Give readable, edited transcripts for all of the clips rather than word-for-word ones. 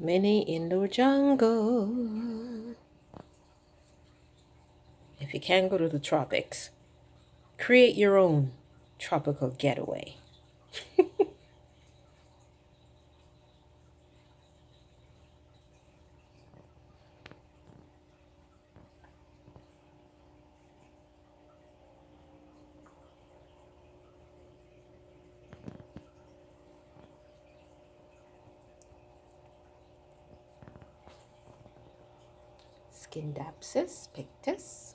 Mini indoor jungle. If you can't go to the tropics, create your own tropical getaway. Scindapsus pictus,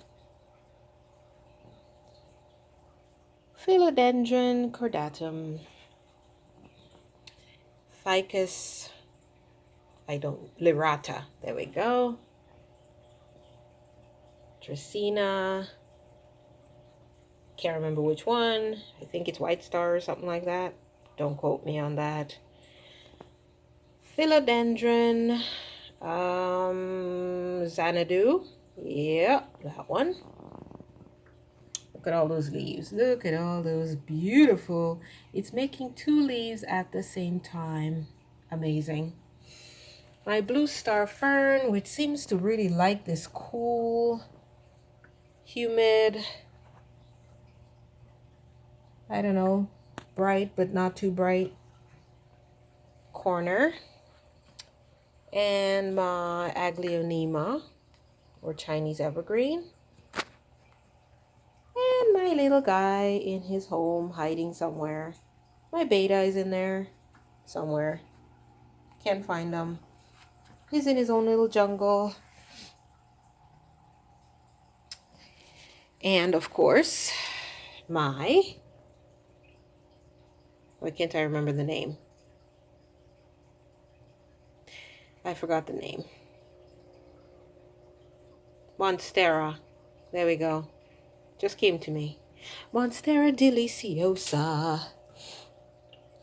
Philodendron cordatum, Ficus, lirata, there we go, Dracaena, can't remember which one, I think it's White Star or something like that, don't quote me on that, Philodendron, Xanadu, yep, that one. Look at all those leaves. Look at all those beautiful. It's making 2 leaves at the same time. Amazing. My blue star fern, which seems to really like this cool, humid, I don't know, bright but not too bright corner. And my Aglaonema, or Chinese evergreen. And my little guy in his home hiding somewhere. My beta is in there somewhere. Can't find him. He's in his own little jungle. And of course, why can't I remember the name? I forgot the name. Monstera. There we go. Just came to me. Monstera deliciosa.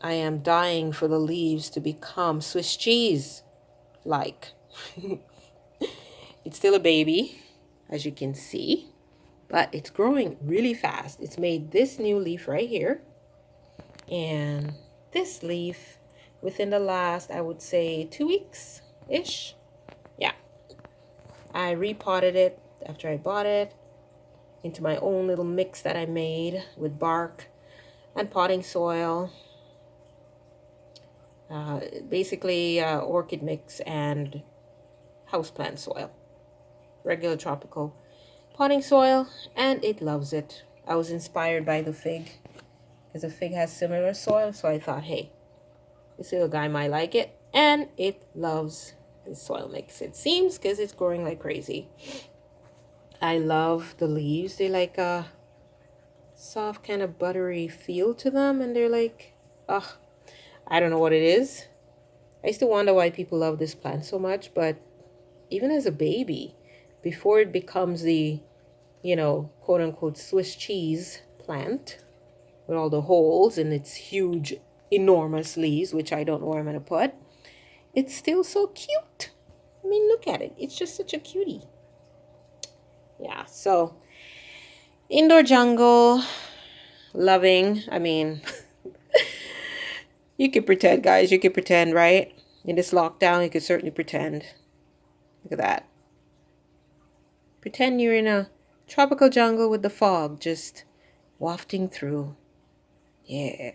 I am dying for the leaves to become Swiss cheese like. It's still a baby, as you can see, but it's growing really fast. It's made this new leaf right here and this leaf within the last, I would say, 2 weeks-ish. Yeah. I repotted it after I bought it into my own little mix that I made with bark and potting soil. Basically orchid mix and houseplant soil. Regular tropical potting soil, and it loves it. I was inspired by the fig because the fig has similar soil, so I thought, hey, this little guy might like it, and it loves this soil mix, it seems, because it's growing like crazy. I love the leaves. They like a soft kind of buttery feel to them, and they're like, I don't know what it is. I used to wonder why people love this plant so much, but even as a baby, before it becomes the, quote unquote Swiss cheese plant with all the holes and its huge, enormous leaves, which I don't know where I'm going to put, it's still so cute. I mean, look at it. It's just such a cutie. Yeah, so indoor jungle, loving. I mean, you could pretend, guys. You could pretend, right? In this lockdown, you could certainly pretend. Look at that. Pretend you're in a tropical jungle with the fog just wafting through. Yeah.